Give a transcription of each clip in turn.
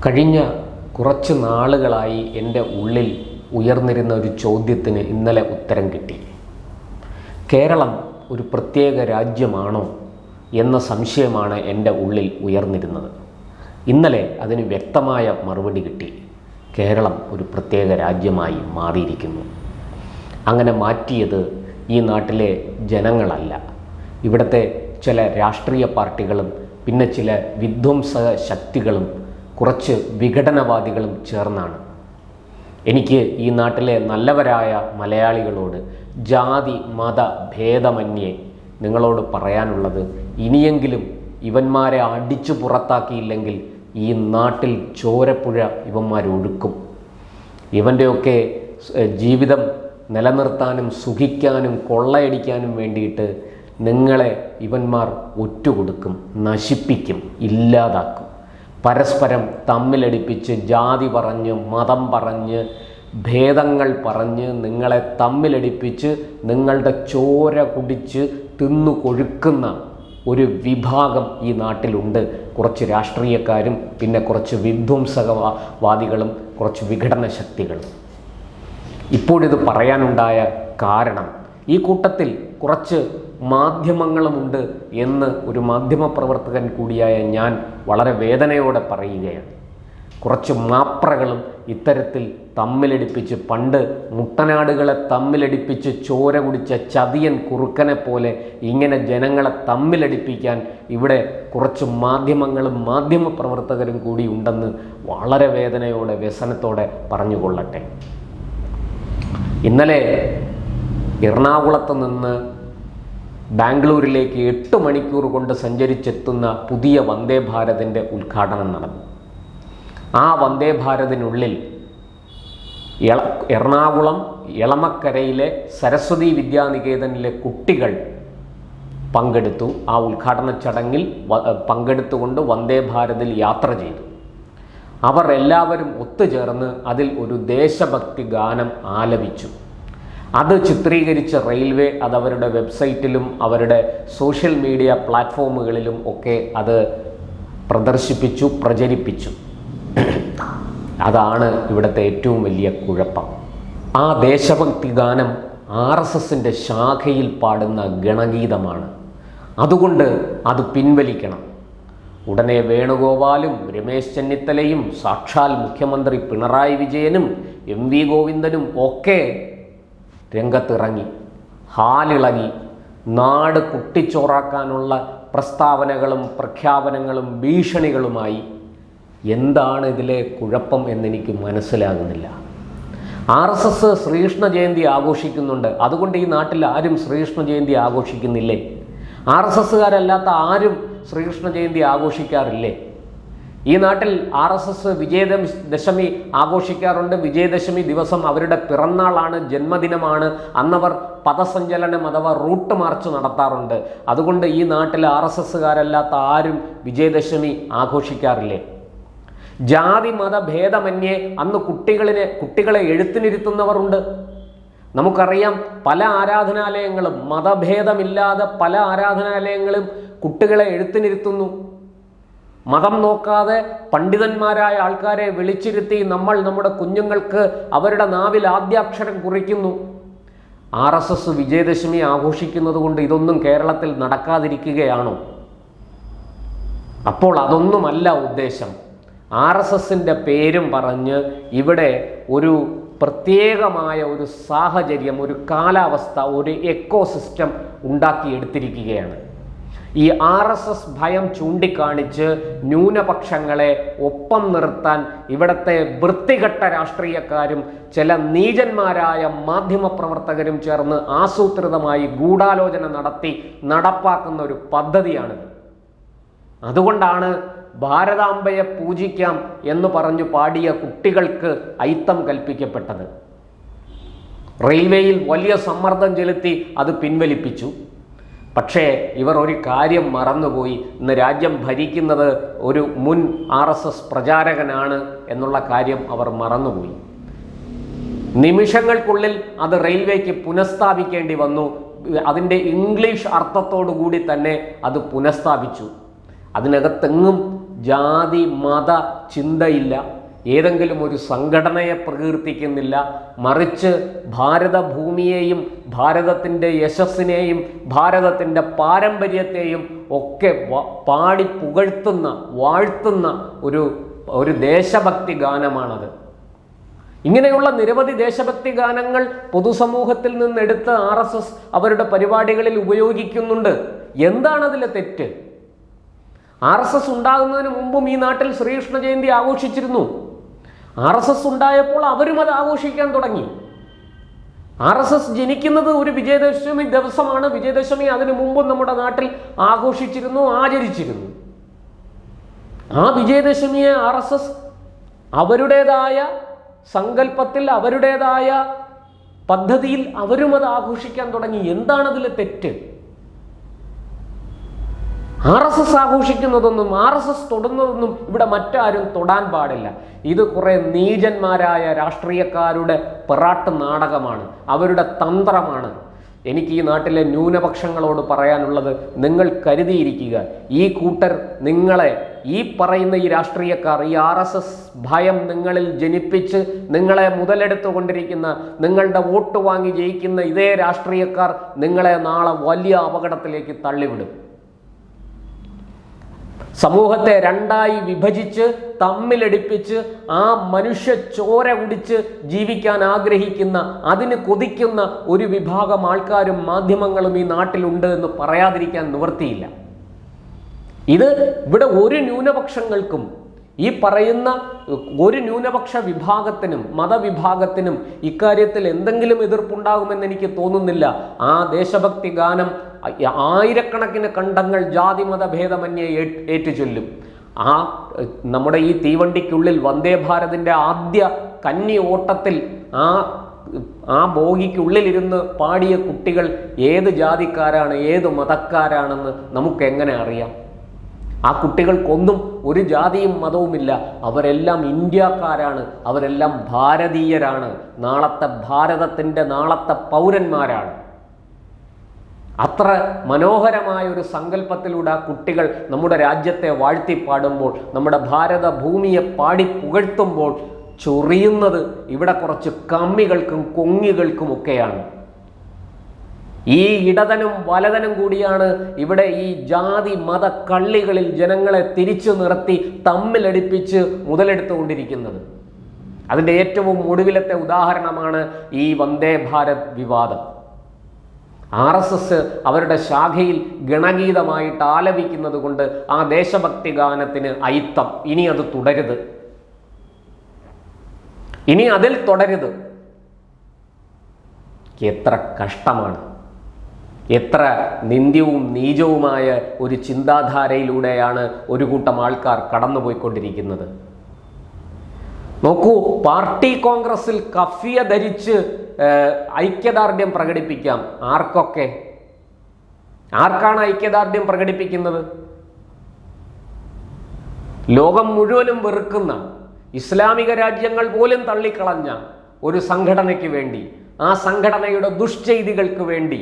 കഴിഞ്ഞ കുറച്ച് നാളുകളായി എൻ്റെ ഉള്ളിൽ ഉയർന്നിരുന്ന ഒരു ചോദ്യത്തിന് ഇന്നലെ ഉത്തരം കിട്ടി. കേരളം ഒരു പ്രത്യേക രാജ്യമാണോ എന്ന സംശയമാണ് എൻ്റെ ഉള്ളിൽ ഉയർന്നിരുന്നത്. ഇന്നലെ അതിന് വ്യക്തമായ മറുപടി കിട്ടി. കേരളം ഒരു പ്രത്യേക രാജ്യമായി മാറിയിരിക്കുന്നു. അങ്ങനെ മാറ്റിയത് ഈ നാട്ടിലെ ജനങ്ങളല്ല, ഇവിടുത്തെ ചില രാഷ്ട്രീയ പാർട്ടികളും പിന്നെ ചില വിധ്വംസക ശക്തികളും കുറച്ച് വിഘടനവാദികളും ചേർന്നാണ്. എനിക്ക് ഈ നാട്ടിലെ നല്ലവരായ മലയാളികളോട് ജാതി മത ഭേദമന്യേ നിങ്ങളോട് പറയാനുള്ളത്, ഇനിയെങ്കിലും ഇവന്മാരെ അടിച്ചു പുറത്താക്കിയില്ലെങ്കിൽ ഈ നാട്ടിൽ ചോരപ്പുഴ ഇവന്മാരൊഴുക്കും. ഇവൻ്റെയൊക്കെ ജീവിതം നിലനിർത്താനും സുഖിക്കാനും കൊള്ളയടിക്കാനും വേണ്ടിയിട്ട് നിങ്ങളെ ഇവന്മാർ ഒറ്റുകൊടുക്കും, നശിപ്പിക്കും, ഇല്ലാതാക്കും. പരസ്പരം തമ്മിലടിപ്പിച്ച് ജാതി പറഞ്ഞ് മതം പറഞ്ഞ് ഭേദങ്ങൾ പറഞ്ഞ് നിങ്ങളെ തമ്മിലടിപ്പിച്ച് നിങ്ങളുടെ ചോര കുടിച്ച് തിന്നു കൊഴുക്കുന്ന ഒരു വിഭാഗം ഈ നാട്ടിലുണ്ട്. കുറച്ച് രാഷ്ട്രീയക്കാരും പിന്നെ കുറച്ച് വിധ്വംസകവാദികളും കുറച്ച് വിഘടന ശക്തികളും. ഇപ്പോഴിത് പറയാനുണ്ടായ കാരണം, ഈ കൂട്ടത്തിൽ കുറച്ച് മാധ്യമങ്ങളുമുണ്ട് എന്ന് ഒരു മാധ്യമപ്രവർത്തകൻ കൂടിയായ ഞാൻ വളരെ വേദനയോടെ പറയുകയാണ്. കുറച്ച് മാപ്രകളും ഇത്തരത്തിൽ തമ്മിലടിപ്പിച്ച്, പണ്ട് മുട്ടനാടുകളെ തമ്മിലടിപ്പിച്ച് ചോര കുടിച്ച ചതിയൻ കുറുക്കനെ പോലെ ഇങ്ങനെ ജനങ്ങളെ തമ്മിലടിപ്പിക്കാൻ ഇവിടെ കുറച്ച് മാധ്യമങ്ങളും മാധ്യമപ്രവർത്തകരും കൂടി ഉണ്ടെന്ന് വളരെ വേദനയോടെ വ്യസനത്തോടെ പറഞ്ഞുകൊള്ളട്ടെ. ഇന്നലെ എറണാകുളത്ത് നിന്ന് ബാംഗ്ലൂരിലേക്ക് 8 മണിക്കൂർ കൊണ്ട് സഞ്ചരിച്ചെത്തുന്ന പുതിയ വന്ദേ ഭാരതിൻ്റെ ഉദ്ഘാടനം നടന്നു. ആ വന്ദേ ഭാരതിനുള്ളിൽ എറണാകുളം എളമക്കരയിലെ സരസ്വതി വിദ്യാനികേതനിലെ കുട്ടികൾ പങ്കെടുത്തു. ആ ഉദ്ഘാടന ചടങ്ങിൽ പങ്കെടുത്തുകൊണ്ട് വന്ദേ ഭാരതിൽ യാത്ര ചെയ്തു. അവർ എല്ലാവരും ഒത്തുചേർന്ന് അതിൽ ഒരു ദേശഭക്തി ഗാനം ആലപിച്ചു. അത് ചിത്രീകരിച്ച റെയിൽവേ അത് അവരുടെ വെബ്സൈറ്റിലും അവരുടെ സോഷ്യൽ മീഡിയ പ്ലാറ്റ്ഫോമുകളിലും ഒക്കെ അത് പ്രദർശിപ്പിച്ചു, പ്രചരിപ്പിച്ചു. അതാണ് ഇവിടുത്തെ ഏറ്റവും വലിയ കുഴപ്പം. ആ ദേശഭക്തി ഗാനം RSSൻ്റെ ശാഖയിൽ പാടുന്ന ഗണഗീതമാണ്. അതുകൊണ്ട് അത് പിൻവലിക്കണം. ഉടനെ വേണുഗോപാലും രമേശ് ചെന്നിത്തലയും സാക്ഷാൽ മുഖ്യമന്ത്രി പിണറായി വിജയനും MV ഗോവിന്ദനും ഒക്കെ രംഗത്തിറങ്ങി, ഹാലിളകി, നാട് കുട്ടിച്ചോറാക്കാനുള്ള പ്രസ്താവനകളും പ്രഖ്യാപനങ്ങളും ഭീഷണികളുമായി. എന്താണ് ഇതിലെ കുഴപ്പം എന്നെനിക്ക് മനസ്സിലാകുന്നില്ല. RSS ശ്രീകൃഷ്ണ ജയന്തി ആഘോഷിക്കുന്നുണ്ട്. അതുകൊണ്ട് ഈ നാട്ടിൽ ആരും ശ്രീകൃഷ്ണ ജയന്തി ആഘോഷിക്കുന്നില്ലേ? RSSകാരല്ലാത്ത ആരും ശ്രീകൃഷ്ണ ജയന്തി ആഘോഷിക്കാറില്ലേ? ഈ നാട്ടിൽ RSS വിജയദശമി ആഘോഷിക്കാറുണ്ട്. വിജയദശമി ദിവസം അവരുടെ പിറന്നാളാണ്, ജന്മദിനമാണ്. അന്നവർ പദസഞ്ചലനം അഥവാ റൂട്ട് മാർച്ച് നടത്താറുണ്ട്. അതുകൊണ്ട് ഈ നാട്ടിൽ RSSകാരല്ലാത്ത ആരും വിജയദശമി ആഘോഷിക്കാറില്ലേ? ജാതി മത ഭേദമന്യേ അന്ന് കുട്ടികളെ എഴുത്തിനിരുത്തുന്നവരുണ്ട്. നമുക്കറിയാം, പല ആരാധനാലയങ്ങളും മതഭേദമില്ലാതെ പല ആരാധനാലയങ്ങളും കുട്ടികളെ എഴുത്തിനിരുത്തുന്നു. മതം നോക്കാതെ പണ്ഡിതന്മാരായ ആൾക്കാരെ വിളിച്ചിരുത്തി നമ്മൾ നമ്മുടെ കുഞ്ഞുങ്ങൾക്ക് അവരുടെ നാവിൽ ആദ്യാക്ഷരം കുറിക്കുന്നു. RSS വിജയദശമി ആഘോഷിക്കുന്നത് കൊണ്ട് ഇതൊന്നും കേരളത്തിൽ നടക്കാതിരിക്കുകയാണോ? അപ്പോൾ അതൊന്നുമല്ല ഉദ്ദേശം. RSSൻ്റെ പേരും പറഞ്ഞ് ഇവിടെ ഒരു പ്രത്യേകമായ ഒരു സാഹചര്യം, ഒരു കാലാവസ്ഥ, ഒരു എക്കോസിസ്റ്റം ഉണ്ടാക്കിയെടുത്തിരിക്കുകയാണ്. ഈ RSS ഭയം ചൂണ്ടിക്കാണിച്ച് ന്യൂനപക്ഷങ്ങളെ ഒപ്പം നിർത്താൻ ഇവിടുത്തെ വൃത്തികെട്ട രാഷ്ട്രീയക്കാരും ചില നീചന്മാരായ മാധ്യമപ്രവർത്തകരും ചേർന്ന് ആസൂത്രിതമായി ഗൂഢാലോചന നടത്തി നടപ്പാക്കുന്ന ഒരു പദ്ധതിയാണിത്. അതുകൊണ്ടാണ് ഭാരതാംബയെ പൂജിക്കാം എന്ന് പറഞ്ഞു പാടിയ കുട്ടികൾക്ക് അയിത്തം കൽപ്പിക്കപ്പെട്ടത്. റെയിൽവേയിൽ വലിയ സമ്മർദ്ദം ചെലുത്തി അത് പിൻവലിപ്പിച്ചു. പക്ഷേ ഇവർ ഒരു കാര്യം മറന്നുപോയി. ഇന്ന് രാജ്യം ഭരിക്കുന്നത് ഒരു മുൻ RSS പ്രചാരകനാണ് എന്നുള്ള കാര്യം അവർ മറന്നുപോയി. നിമിഷങ്ങൾക്കുള്ളിൽ അത് റെയിൽവേക്ക് പുനഃസ്ഥാപിക്കേണ്ടി വന്നു. അതിൻ്റെ ഇംഗ്ലീഷ് അർത്ഥത്തോടു കൂടി തന്നെ അത് പുനഃസ്ഥാപിച്ചു. അതിനകത്തെങ്ങും ജാതി മത ചിന്തയില്ല, ഏതെങ്കിലും ഒരു സംഘടനയെ പ്രകീർത്തിക്കുന്നില്ല. മറിച്ച് ഭാരതഭൂമിയെയും ഭാരതത്തിൻ്റെ യശസ്സിനെയും ഭാരതത്തിൻ്റെ പാരമ്പര്യത്തെയും ഒക്കെ പാടി പുകഴ്ത്തുന്ന വാഴ്ത്തുന്ന ഒരു ദേശഭക്തി ഗാനമാണത്. ഇങ്ങനെയുള്ള നിരവധി ദേശഭക്തി ഗാനങ്ങൾ പൊതുസമൂഹത്തിൽ നിന്നെടുത്ത് RSS അവരുടെ പരിപാടികളിൽ ഉപയോഗിക്കുന്നുണ്ട്. എന്താണ് അതിലെ തെറ്റ്? RSS ഉണ്ടാകുന്നതിന് മുമ്പും ഈ നാട്ടിൽ ശ്രീകൃഷ്ണ ജയന്തി ആഘോഷിച്ചിരുന്നു. RSS ഉണ്ടായപ്പോൾ അവരും അത് ആഘോഷിക്കാൻ തുടങ്ങി. RSS ജനിക്കുന്നത് ഒരു വിജയദശമി ദിവസമാണ്. വിജയദശമി അതിനു മുമ്പും നമ്മുടെ നാട്ടിൽ ആഘോഷിച്ചിരുന്നു, ആചരിച്ചിരുന്നു. ആ വിജയദശമിയെ RSS അവരുടേതായ സങ്കല്പത്തിൽ അവരുടേതായ പദ്ധതിയിൽ അവരും അത് ആഘോഷിക്കാൻ തുടങ്ങി. എന്താണ് അതിലെ തെറ്റ്? RSS ആഘോഷിക്കുന്നതൊന്നും RSS തൊടുന്നതൊന്നും ഇവിടെ മറ്റാരും തൊടാൻ പാടില്ല. ഇത് കുറെ നീചന്മാരായ രാഷ്ട്രീയക്കാരുടെ പെറാട്ട് നാടകമാണ്, അവരുടെ തന്ത്രമാണ്. എനിക്ക് ഈ നാട്ടിലെ ന്യൂനപക്ഷങ്ങളോട് പറയാനുള്ളത്, നിങ്ങൾ കരുതിയിരിക്കുക, ഈ കൂട്ടർ നിങ്ങളെ, ഈ പറയുന്ന ഈ രാഷ്ട്രീയക്കാർ, ഈ RSS ഭയം നിങ്ങളിൽ ജനിപ്പിച്ച് നിങ്ങളെ മുതലെടുത്തുകൊണ്ടിരിക്കുന്ന, നിങ്ങളുടെ വോട്ട് വാങ്ങി ജയിക്കുന്ന ഇതേ രാഷ്ട്രീയക്കാർ നിങ്ങളെ നാളെ വലിയ അപകടത്തിലേക്ക് തള്ളിവിടും. സമൂഹത്തെ രണ്ടായി വിഭജിച്ച് തമ്മിലടിപ്പിച്ച് ആ മനുഷ്യ ചോര കുടിച്ച് ജീവിക്കാൻ ആഗ്രഹിക്കുന്ന, അതിന് കൊതിക്കുന്ന ഒരു വിഭാഗം ആൾക്കാരും മാധ്യമങ്ങളും ഈ നാട്ടിലുണ്ട് എന്ന് പറയാതിരിക്കാൻ നിവൃത്തിയില്ല. ഇത് ഇവിടെ ഒരു ന്യൂനപക്ഷങ്ങൾക്കും, ഈ പറയുന്ന ഒരു ന്യൂനപക്ഷ വിഭാഗത്തിനും മതവിഭാഗത്തിനും ഇക്കാര്യത്തിൽ എന്തെങ്കിലും എതിർപ്പുണ്ടാകുമെന്ന് എനിക്ക് തോന്നുന്നില്ല. ആ ദേശഭക്തി ഗാനം ആയിരക്കണക്കിന് കണ്ടങ്ങൾ ജാതി മതഭേദമന്യേ ഏറ്റുചൊല്ലും. നമ്മുടെ ഈ തീവണ്ടിക്കുള്ളിൽ വന്ദേ ഭാരതിൻ്റെ ആദ്യ കന്നി ഓട്ടത്തിൽ ആ ബോഗിക്കുള്ളിലിരുന്ന് പാടിയ കുട്ടികൾ ഏത് ജാതിക്കാരാണ്, ഏത് മതക്കാരാണെന്ന് നമുക്ക് എങ്ങനെ അറിയാം? ആ കുട്ടികൾക്കൊന്നും ഒരു ജാതിയും മതവുമില്ല. അവരെല്ലാം ഇന്ത്യക്കാരാണ്, അവരെല്ലാം ഭാരതീയരാണ്, നാളത്തെ ഭാരതത്തിൻ്റെ നാളത്തെ പൗരന്മാരാണ്. അത്ര മനോഹരമായ ഒരു സങ്കല്പത്തിലൂടെ ആ കുട്ടികൾ നമ്മുടെ രാജ്യത്തെ വാഴ്ത്തിപ്പാടുമ്പോൾ, നമ്മുടെ ഭാരത ഭൂമിയെ പാടി പുകഴ്ത്തുമ്പോൾ ചൊറിയുന്നത് ഇവിടെ കുറച്ച് കമ്മികൾക്കും കൊങ്ങികൾക്കുമൊക്കെയാണ്. ഈ ഇടതനും വലതനും കൂടിയാണ് ഇവിടെ ഈ ജാതി മത കള്ളികളിൽ ജനങ്ങളെ തിരിച്ചു നിർത്തി തമ്മിലടിപ്പിച്ച് മുതലെടുത്തുകൊണ്ടിരിക്കുന്നത്. അതിൻ്റെ ഏറ്റവും ഒടുവിലത്തെ ഉദാഹരണമാണ് ഈ വന്ദേ ഭാരത് വിവാദം. RSS അവരുടെ ശാഖയിൽ ഗണഗീതമായിട്ട് ആലപിക്കുന്നത് കൊണ്ട് ആ ദേശഭക്തി ഗാനത്തിന് അയിത്തം. ഇനി അത് തുടരുത്, ഇനി അതിൽ തുടരുത്. എത്ര കഷ്ടമാണ്! എത്ര നിന്ദ്യവും നീചവുമായ ഒരു ചിന്താധാരയിലൂടെയാണ് ഒരു കൂട്ടം ആൾക്കാർ കടന്നുപോയിക്കൊണ്ടിരിക്കുന്നത്. നോക്കൂ, പാർട്ടി കോൺഗ്രസിൽ കഫിയ ധരിച്ച് ഐക്യദാർഢ്യം പ്രകടിപ്പിക്കാം. ആർക്കാണ് ഐക്യദാർഢ്യം പ്രകടിപ്പിക്കുന്നത്? ലോകം മുഴുവനും വെറുക്കുന്ന, ഇസ്ലാമിക രാജ്യങ്ങൾ പോലും തള്ളിക്കളഞ്ഞ ഒരു സംഘടനയ്ക്ക് വേണ്ടി, ആ സംഘടനയുടെ ദുഷ്ചെയ്തികൾക്ക് വേണ്ടി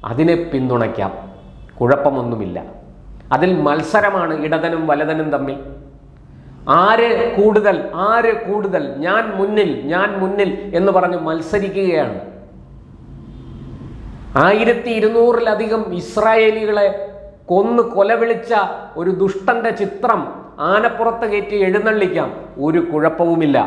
അതിനെ പിന്തുണയ്ക്കാം. കുഴപ്പമൊന്നുമില്ല. അതിൽ മത്സരമാണ് ഇടതനും വലതനും തമ്മിൽ. ആര് കൂടുതൽ, ഞാൻ മുന്നിൽ എന്ന് പറഞ്ഞ് മത്സരിക്കുകയാണ്. 1200-ലധികം ഇസ്രായേലികളെ കൊലവിളിച്ച ഒരു ദുഷ്ടന്റെ ചിത്രം ആനപ്പുറത്ത് കയറ്റി എഴുന്നള്ളിക്കാം, ഒരു കുഴപ്പവുമില്ല.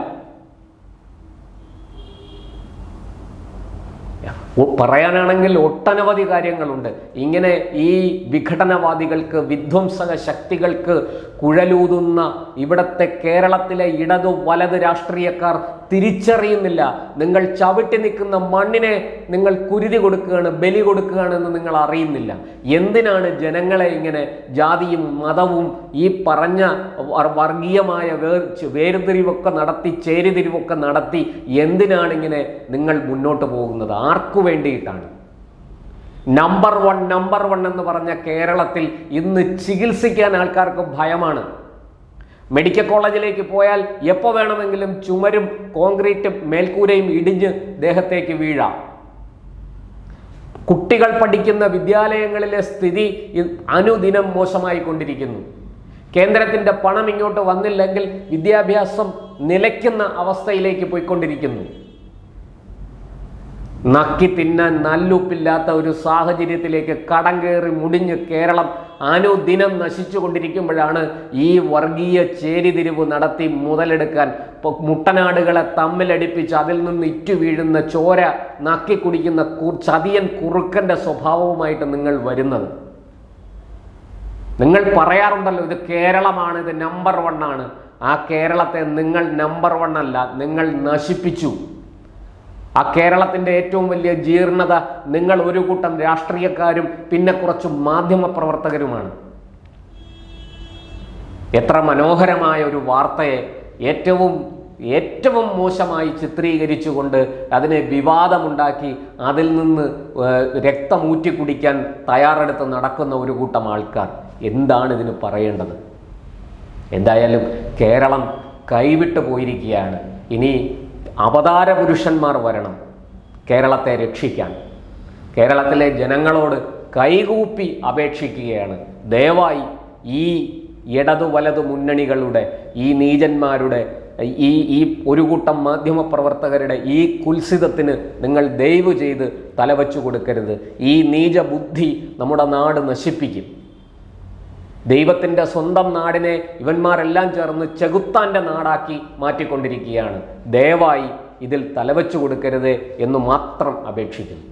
പറയാനാണെങ്കിൽ ഒട്ടനവധി കാര്യങ്ങളുണ്ട്. ഇങ്ങനെ ഈ വിഘടനവാദികൾക്ക്, വിധ്വംസക ശക്തികൾക്ക് കുഴലൂതുന്ന ഇവിടത്തെ കേരളത്തിലെ ഇടതു വലത് രാഷ്ട്രീയക്കാർ തിരിച്ചറിയുന്നില്ല. നിങ്ങൾ ചവിട്ടി നിൽക്കുന്ന മണ്ണിനെ നിങ്ങൾ കുരുതി കൊടുക്കുകയാണ്, ബലി കൊടുക്കുകയാണെന്ന് നിങ്ങൾ അറിയുന്നില്ല. എന്തിനാണ് ജനങ്ങളെ ഇങ്ങനെ ജാതിയും മതവും ഈ പറഞ്ഞ വർഗീയമായ വേർതിരിവൊക്കെ നടത്തി, ചേരിതിരിവൊക്കെ നടത്തി എന്തിനാണ് ഇങ്ങനെ നിങ്ങൾ മുന്നോട്ട് പോകുന്നത്? ആർക്കു വേണ്ടിയിട്ടാണ്? നമ്പർ വൺ എന്ന് പറഞ്ഞ കേരളത്തിൽ ഇന്ന് ചികിത്സിക്കാൻ ആൾക്കാർക്ക് ഭയമാണ്. മെഡിക്കൽ കോളേജിലേക്ക് പോയാൽ എപ്പോൾ വേണമെങ്കിലും ചുമരും കോൺക്രീറ്റും മേൽക്കൂരയും ഇടിഞ്ഞ് ദേഹത്തേക്ക് വീഴാം. കുട്ടികൾ പഠിക്കുന്ന വിദ്യാലയങ്ങളിലെ സ്ഥിതി അനുദിനം മോശമായി കൊണ്ടിരിക്കുന്നു. കേന്ദ്രത്തിൻ്റെ പണം ഇങ്ങോട്ട് വന്നില്ലെങ്കിൽ വിദ്യാഭ്യാസം നിലയ്ക്കുന്ന അവസ്ഥയിലേക്ക് പോയിക്കൊണ്ടിരിക്കുന്നു. നക്കി തിന്നാൻ നല്ലുപ്പില്ലാത്ത ഒരു സാഹചര്യത്തിലേക്ക് കടം കയറി മുടിഞ്ഞ് കേരളം അനുദിനം നശിച്ചു കൊണ്ടിരിക്കുമ്പോഴാണ് ഈ വർഗീയ ചേരിതിരിവ് നടത്തി മുതലെടുക്കാൻ മുട്ടനാടുകളെ തമ്മിലടിപ്പിച്ച് അതിൽ നിന്ന് ഇറ്റു വീഴുന്ന ചോര നക്കി കുടിക്കുന്ന ചതിയൻ കുറുക്കൻ്റെ സ്വഭാവവുമായിട്ട് നിങ്ങൾ വരുന്നത്. നിങ്ങൾ പറയാറുണ്ടല്ലോ, ഇത് കേരളമാണ്, ഇത് നമ്പർ 1 ആണ്. ആ കേരളത്തെ നിങ്ങൾ നമ്പർ 1 അല്ല, നിങ്ങൾ നശിപ്പിച്ചു. ആ കേരളത്തിൻ്റെ ഏറ്റവും വലിയ ജീർണത നിങ്ങൾ ഒരു കൂട്ടം രാഷ്ട്രീയക്കാരും പിന്നെ കുറച്ച് മാധ്യമ പ്രവർത്തകരുമാണ്. എത്ര മനോഹരമായ ഒരു വാർത്തയെ ഏറ്റവും മോശമായി ചിത്രീകരിച്ചുകൊണ്ട് അതിനെ വിവാദമുണ്ടാക്കി അതിൽ നിന്ന് രക്തമൂറ്റി കുടിക്കാൻ തയ്യാറെടുത്ത് നടക്കുന്ന ഒരു കൂട്ടം ആൾക്കാർ. എന്താണ് ഇതിന് പറയേണ്ടത്? എന്തായാലും കേരളം കൈവിട്ടു പോയിരിക്കുകയാണ്. ഇനി അവതാര പുരുഷന്മാർ വരണം കേരളത്തെ രക്ഷിക്കാൻ. കേരളത്തിലെ ജനങ്ങളോട് കൈകൂപ്പി അപേക്ഷിക്കുകയാണ്, ദയവായി ഈ ഇടതു വലതു മുന്നണികളുടെ ഈ നീചന്മാരുടെ ഈ ഒരു കൂട്ടം മാധ്യമപ്രവർത്തകരുടെ ഈ കുൽസിതത്തിന് നിങ്ങൾ ദയവ് ചെയ്ത് തലവച്ചു കൊടുക്കരുത്. ഈ നീച ബുദ്ധി നമ്മുടെ നാട് നശിപ്പിക്കും. ദൈവത്തിൻ്റെ സ്വന്തം നാടിനെ ഇവന്മാരെല്ലാം ചേർന്ന് ചെകുത്താൻ്റെ നാടാക്കി മാറ്റിക്കൊണ്ടിരിക്കുകയാണ്. ദയവായി ഇതിൽ തലവച്ചു കൊടുക്കരുത് എന്ന് മാത്രം അപേക്ഷിക്കുന്നു.